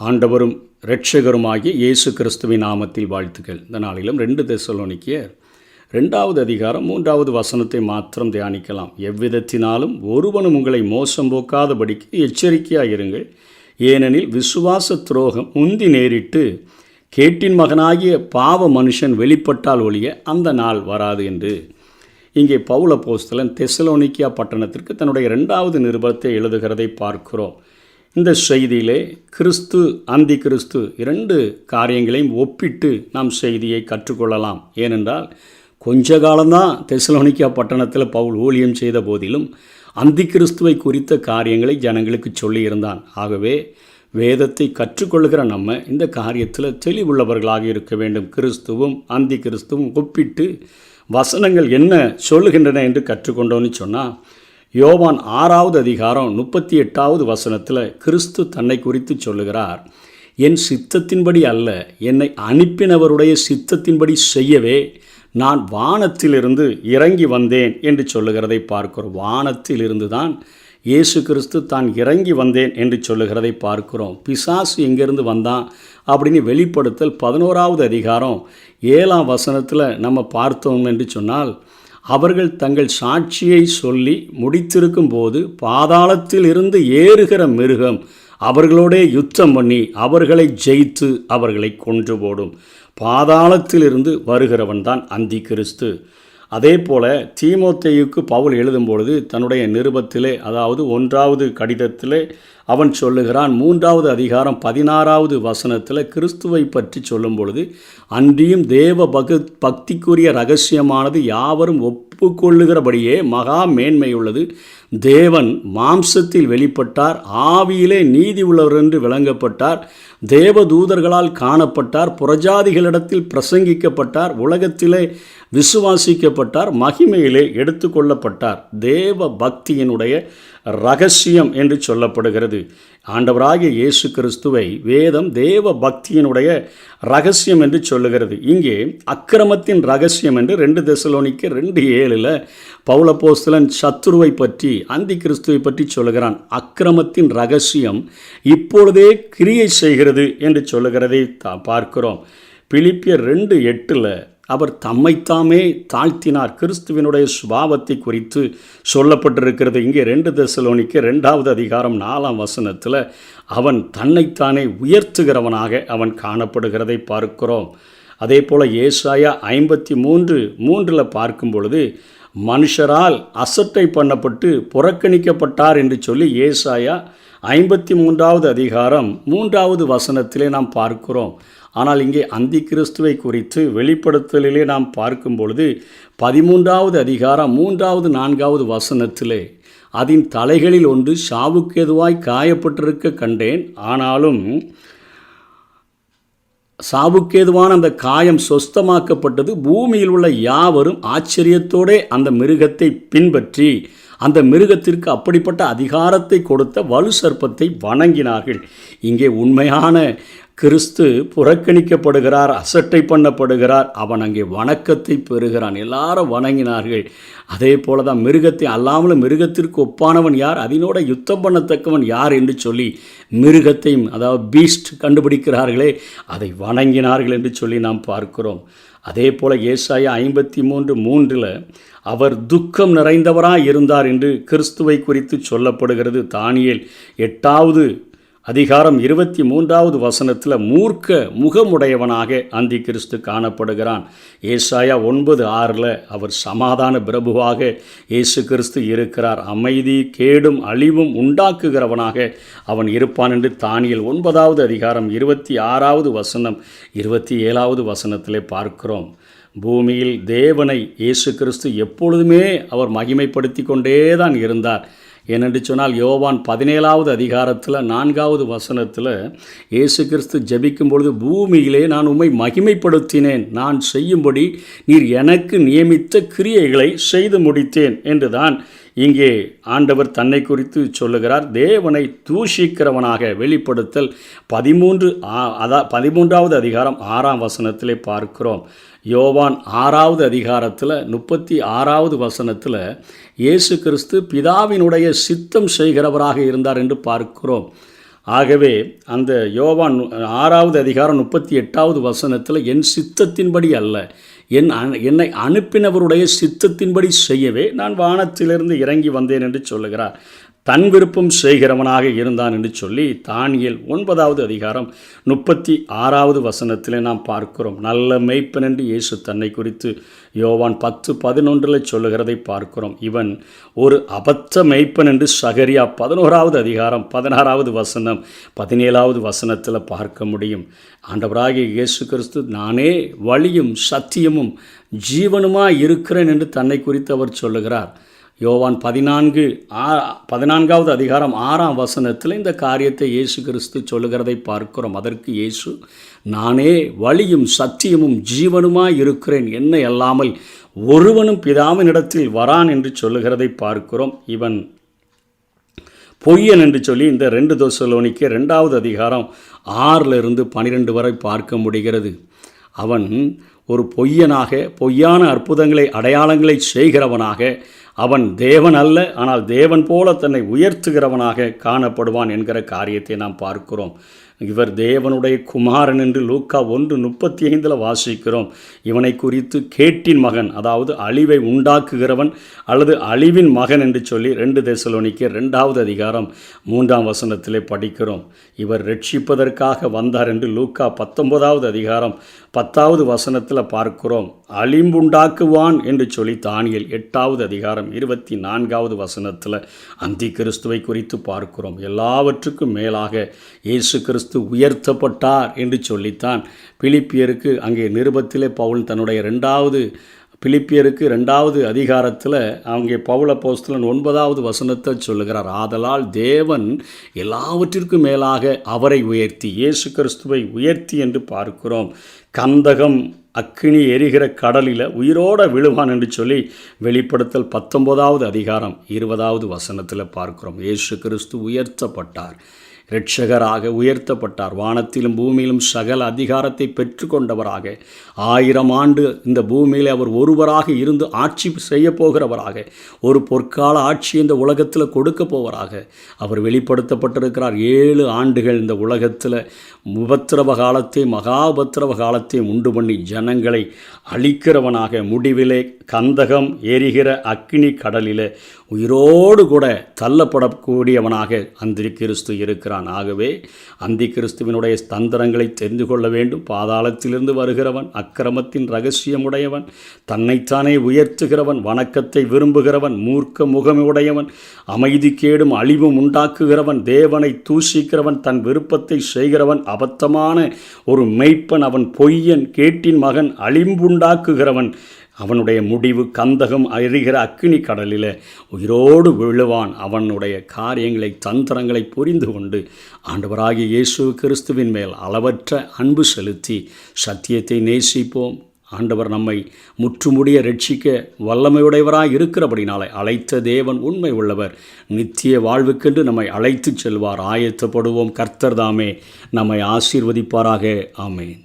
ஆண்டவரும் இரட்சகருமாகிய இயேசு கிறிஸ்துவின் நாமத்தில் வாழ்த்துக்கள். இந்த நாளிலும் 2 தெசலோனிக்கேயர் 2வது அதிகாரம் 3வது வசனத்தை மாத்திரம் தியானிக்கலாம். எவ்விதத்தினாலும் ஒருவனும் உங்களை மோசம் போக்காதபடிக்கு எச்சரிக்கையாயிருங்கள். ஏனெனில் விசுவாச துரோகம் முந்தி நேரிட்டு கேட்டின் மகனாகிய பாவ மனுஷன் வெளிப்பட்டால் ஒழிய அந்த நாள் வராது என்று இங்கே பவுல் அப்போஸ்தலன் தெசலோனிக்கியா பட்டணத்திற்கு தன்னுடைய 2வது நிருபத்தை எழுதுகிறதை பார்க்கிறோம். இந்த செய்தியிலே கிறிஸ்து அந்தி கிறிஸ்து 2 காரியங்களையும் ஒப்பிட்டு நாம் செய்தியை கற்றுக்கொள்ளலாம். ஏனென்றால் கொஞ்ச காலம்தான் தெசலோனிக்கியா பட்டணத்தில் பவுல் ஊழியம் செய்த போதிலும் அந்தி கிறிஸ்துவை குறித்த காரியங்களை ஜனங்களுக்கு சொல்லியிருந்தான். ஆகவே வேதத்தை கற்றுக்கொள்கிற நம்ம இந்த காரியத்தில் தெளிவுள்ளவர்களாக இருக்க வேண்டும். கிறிஸ்துவும் அந்தி கிறிஸ்துவும் ஒப்பிட்டு வசனங்கள் என்ன சொல்லுகின்றன என்று கற்றுக்கொண்டோன்னு சொன்னால், யோவான் 6வது அதிகாரம் 38வது வசனத்தில் கிறிஸ்து தன்னை குறித்து சொல்லுகிறார். என் சித்தத்தின்படி அல்ல, என்னை அனுப்பினவருடைய சித்தத்தின்படி செய்யவே நான் வானத்திலிருந்து இறங்கி வந்தேன் என்று சொல்லுகிறதை பார்க்கிறோம். வானத்திலிருந்து தான் இயேசு கிறிஸ்து தான் இறங்கி வந்தேன் என்று சொல்லுகிறதை பார்க்கிறோம். பிசாசு எங்கேருந்து வந்தான் அப்படின்னு வெளிப்படுத்தல் 11வது அதிகாரம் 7ஆம் வசனத்தில் நம்ம பார்த்தோம் என்று சொன்னால், அவர்கள் தங்கள் சாட்சியை சொல்லி முடித்திருக்கும் போது பாதாளத்தில் இருந்து ஏறுகிற மிருகம் அவர்களோடே யுத்தம் பண்ணி அவர்களை ஜெயித்து அவர்களை கொன்று போடும். பாதாளத்திலிருந்து வருகிறவன் தான் அந்தி கிறிஸ்து. அதே போல் தீமோத்தேயுக்கு பவுல் எழுதும்பொழுது தன்னுடைய நிருபத்திலே, அதாவது 1வது கடிதத்திலே அவன் சொல்லுகிறான். 3வது அதிகாரம் 16வது வசனத்தில் கிறிஸ்துவை பற்றி சொல்லும் பொழுது, அன்றியும் தேவ பக்திக்குரிய இரகசியமானது யாவரும் ஒப்புக்கொள்ளுகிறபடியே மகா மேன்மையுள்ளது. தேவன் மாம்சத்தில் வெளிப்பட்டார், ஆவியிலே நீதி உள்ளவர் என்று விளங்கப்பட்டார், தேவதூதர்களால் காணப்பட்டார், புறஜாதிகளிடத்தில் பிரசங்கிக்கப்பட்டார், உலகத்திலே விசுவாசிக்கப்பட்டார், மகிமையிலே எடுத்துக்கொள்ளப்பட்டார். தேவ பக்தியினுடைய இரகசியம் என்று சொல்லப்படுகிறது. ஆண்டவராகிய இயேசு கிறிஸ்துவை வேதம் தேவ பக்தியினுடைய இரகசியம் என்று சொல்லுகிறது. இங்கே அக்கிரமத்தின் இரகசியம் என்று 2 தெசலோனிக்கேயர் 2:7 பவுல் அப்போஸ்தலன் சத்துருவை பற்றி, அந்தி கிறிஸ்துவை பற்றி சொல்லுகிறான். அக்கிரமத்தின் இரகசியம் இப்பொழுதே கிரியை செய்கிறது என்று சொல்லுகிறதை பார்க்கிறோம். பிலிப்பியர் 2:8 அவர் தம்மைத்தாமே தாழ்த்தினார். கிறிஸ்துவினுடைய சுபாவத்தை குறித்து சொல்லப்பட்டிருக்கிறது. இங்கே 2 தெசலோனிக்கேயர் 2வது அதிகாரம் 4ஆம் வசனத்தில் அவன் தன்னைத்தானே உயர்த்துகிறவனாக அவன் காணப்படுகிறதை பார்க்கிறோம். அதே போல் ஏசாயா 53:3 பார்க்கும் பொழுது, மனுஷரால் அசட்டை பண்ணப்பட்டு புறக்கணிக்கப்பட்டார் என்று சொல்லி ஏசாயா 53வது அதிகாரம் 3வது வசனத்திலே நாம் பார்க்கிறோம். ஆனால் இங்கே அந்தி கிறிஸ்துவை குறித்து வெளிப்படுத்தலிலே நாம் பார்க்கும் பொழுது 13வது அதிகாரம் 3வது 4வது வசனத்திலே, அதன் தலைகளில் ஒன்று சாவுக்கேதுவாய் காயப்பட்டிருக்க கண்டேன், ஆனாலும் சாவுக்கேதுவான அந்த காயம் சொஸ்தமாக்கப்பட்டது. பூமியில் உள்ள யாவரும் ஆச்சரியத்தோடு அந்த மிருகத்தை பின்பற்றி அந்த மிருகத்திற்கு அப்படிப்பட்ட அதிகாரத்தை கொடுத்த வலு சர்ப்பத்தை வணங்கினார்கள். இங்கே உண்மையான கிறிஸ்து புறக்கணிக்கப்படுகிறார், அசட்டை பண்ணப்படுகிறார். அவன் அங்கே வணக்கத்தை பெறுகிறான். எல்லாரும் வணங்கினார்கள். அதே போல தான் மிருகத்தை அல்லாமலும் மிருகத்திற்கு ஒப்பானவன் யார், அதனோட யுத்தம் பண்ணத்தக்கவன் யார் என்று சொல்லி மிருகத்தையும், அதாவது பீஸ்ட் கண்டுபிடிக்கிறார்களே, அதை வணங்கினார்கள் என்று சொல்லி நாம் பார்க்கிறோம். அதே போல் ஏசாயா 53:3 அவர் துக்கம் நிறைந்தவராய் இருந்தார் என்று கிறிஸ்துவை குறித்து சொல்லப்படுகிறது. தானியேல் 8வது அதிகாரம் 23வது வசனத்தில் மூர்க்க முகமுடையவனாக அந்தி கிறிஸ்து காணப்படுகிறான். ஏசாயா 9:6 அவர் சமாதான பிரபுவாக இயேசு கிறிஸ்து இருக்கிறார். அமைதி கேடும் அழிவும் உண்டாக்குகிறவனாக அவன் இருப்பான் என்று தானியேல் 9வது அதிகாரம் 26வது வசனம் 27வது வசனத்திலே பார்க்கிறோம். பூமியில் தேவனை இயேசு கிறிஸ்து எப்பொழுதுமே அவர் மகிமைப்படுத்தி கொண்டே தான் இருந்தார். ஏனென்று சொன்னால் யோவான் 17வது அதிகாரத்தில் 4வது வசனத்தில் இயேசு கிறிஸ்து ஜெபிக்கும் பொழுது, பூமியிலே நான் உம்மை மகிமைப்படுத்தினேன், நான் செய்யும்படி நீர் எனக்கு நியமித்த கிரியைகளை செய்து முடித்தேன் என்று தான் இங்கே ஆண்டவர் தன்னை குறித்து சொல்லுகிறார். தேவனை தூஷிக்கிறவனாக வெளிப்படுத்தல் 13வது அதிகாரம் 6ஆம் வசனத்திலே பார்க்கிறோம். யோவான் 6வது அதிகாரத்தில் 36வது வசனத்தில் இயேசு கிறிஸ்து பிதாவினுடைய சித்தம் செய்கிறவராக இருந்தார் என்று பார்க்கிறோம். ஆகவே அந்த யோவான் 6வது அதிகாரம் 38வது வசனத்தில் என் சித்தத்தின்படி அல்ல, என்னை அனுப்பினவருடைய சித்தத்தின்படி செய்யவே நான் வானத்திலிருந்து இறங்கி வந்தேன் என்று சொல்லுகிறார். தன் விருப்பம் செய்கிறவனாக இருந்தான் என்று சொல்லி தானியேல் 9வது அதிகாரம் 36வது வசனத்தில் நாம் பார்க்கிறோம். நல்ல மேய்ப்பன் என்று இயேசு தன்னை குறித்து யோவான் 10:11 சொல்லுகிறதை பார்க்கிறோம். இவன் ஒரு அபத்த மேய்ப்பன் என்று சகரியா 11வது அதிகாரம் 16வது வசனம் 17வது வசனத்தில் பார்க்க முடியும். ஆண்டவராகிய இயேசு கிறிஸ்து நானே வழியும் சத்தியமும் ஜீவனுமாய் இருக்கிறேன் என்று தன்னை குறித்து அவர் சொல்லுகிறார். யோவான் 14வது அதிகாரம் 6ஆம் வசனத்தில் இந்த காரியத்தை இயேசு கிறிஸ்து சொல்லுகிறதை பார்க்கிறோம். அதற்கு இயேசு நானே வழியும் சத்தியமும் ஜீவனுமாய் இருக்கிறேன், என்னை அல்லாமல் ஒருவனும் பிதாவினிடத்தில் வரான் என்று சொல்லுகிறதை பார்க்கிறோம். இவன் பொய்யன் என்று சொல்லி இந்த 2 தெசலோனிக்கேயர் 2வது அதிகாரம் 6-12 வரை பார்க்க முடிகிறது. அவன் ஒரு பொய்யனாக, பொய்யான அற்புதங்களை அடையாளங்களை செய்கிறவனாக, அவன் தேவன் அல்ல, ஆனால் தேவன் போல தன்னை உயர்த்துகிறவனாக காணப்படுவான் என்கிற காரியத்தை நாம் பார்க்கிறோம். இவர் தேவனுடைய குமாரன் என்று லூக்கா 1:35 வாசிக்கிறோம். இவனை குறித்து கேட்டின் மகன், அதாவது அழிவை உண்டாக்குகிறவன் அல்லது அழிவின் மகன் என்று சொல்லி 2 தெசலோனிக்கேயர் 2வது அதிகாரம் 3ஆம் வசனத்திலே படிக்கிறோம். இவர் ரட்சிப்பதற்காக வந்தார் என்று லூக்கா 19வது அதிகாரம் 10வது வசனத்தில் பார்க்கிறோம். அழிவுண்டாக்குவான் என்று சொல்லி தானியேல் 8வது அதிகாரம் 24வது வசனத்தில் அந்தி கிறிஸ்துவை குறித்து பார்க்கிறோம். எல்லாவற்றுக்கும் மேலாக இயேசு கிறிஸ்து உயர்த்தப்பட்டார் என்று சொல்லித்தான் பிலிப்பியருக்கு அங்கே நிருபத்திலே பவுல் தன்னுடைய பிலிப்பியருக்கு 2வது அதிகாரத்தில் அங்கே பவுல் அப்போஸ்தலன் 9வது வசனத்தை சொல்லுகிறார். ஆதலால் தேவன் எல்லாவற்றிற்கும் மேலாக அவரை உயர்த்தி, இயேசு கிறிஸ்துவை உயர்த்தி என்று பார்க்கிறோம். கந்தகம் அக்கினி எரிகிற கடலில் உயிரோட விழுவான் என்று சொல்லி வெளிப்படுத்தல் 19வது அதிகாரம் 20வது வசனத்தில் பார்க்கிறோம். இயேசு கிறிஸ்து உயர்த்தப்பட்டார், இரட்சகராக உயர்த்தப்பட்டார். வானத்திலும் பூமியிலும் சகல அதிகாரத்தை பெற்றுக்கொண்டவராக 1000 ஆண்டு இந்த பூமியில் அவர் ஒருவராக இருந்து ஆட்சி செய்ய போகிறவராக, ஒரு பொற்கால ஆட்சி இந்த உலகத்தில் கொடுக்க போவராக அவர் வெளிப்படுத்தப்பட்டிருக்கிறார். 7 ஆண்டுகள் இந்த உலகத்தில் உபத்திரவ காலத்தை, மகா உபத்திரவ காலத்தை உண்டு பண்ணி ஜனங்களை அழிக்கிறவனாக, முடிவிலே கந்தகம் எரிகிற அக்கினி கடலில் உயிரோடு கூட தள்ளப்படக்கூடியவனாக அந்தி கிறிஸ்து இருக்கிறான். ஆகவே அந்தி கிறிஸ்துவினுடைய தந்திரங்களை தெரிந்து கொள்ள வேண்டும். பாதாளத்திலிருந்து வருகிறவன், அக்கிரமத்தின் இரகசியமுடையவன், தன்னைத்தானே உயர்த்துகிறவன், வணக்கத்தை விரும்புகிறவன், மூர்க்க முகமுடையவன், அமைதிக்கேடும் அழிவும் உண்டாக்குகிறவன், தேவனை தூஷிக்கிறவன், தன் விருப்பத்தை செய்கிறவன், அபத்தமான ஒரு மெய்ப்பன், அவன் பொய்யன், கேட்டின் மகன், அழிவுண்டாக்குகிறவன். அவனுடைய முடிவு கந்தகம் எரிகிற அக்கினி கடலில் உயிரோடு விழுவான். அவனுடைய காரியங்களை, தந்திரங்களை புரிந்து கொண்டு ஆண்டவராகிய இயேசு கிறிஸ்துவின் மேல் அளவற்ற அன்பு செலுத்தி சத்தியத்தை நேசிப்போம். ஆண்டவர் நம்மை முற்றுமுடிய ரட்சிக்க வல்லமையுடையவராய் இருக்கிறபடினாலே அழைத்த தேவன் உண்மை உள்ளவர், நித்திய வாழ்வுக்கென்று நம்மை அழைத்து செல்வார். ஆயத்தப்படுவோம். கர்த்தர் தாமே நம்மை ஆசீர்வதிப்பாராக. ஆமென்.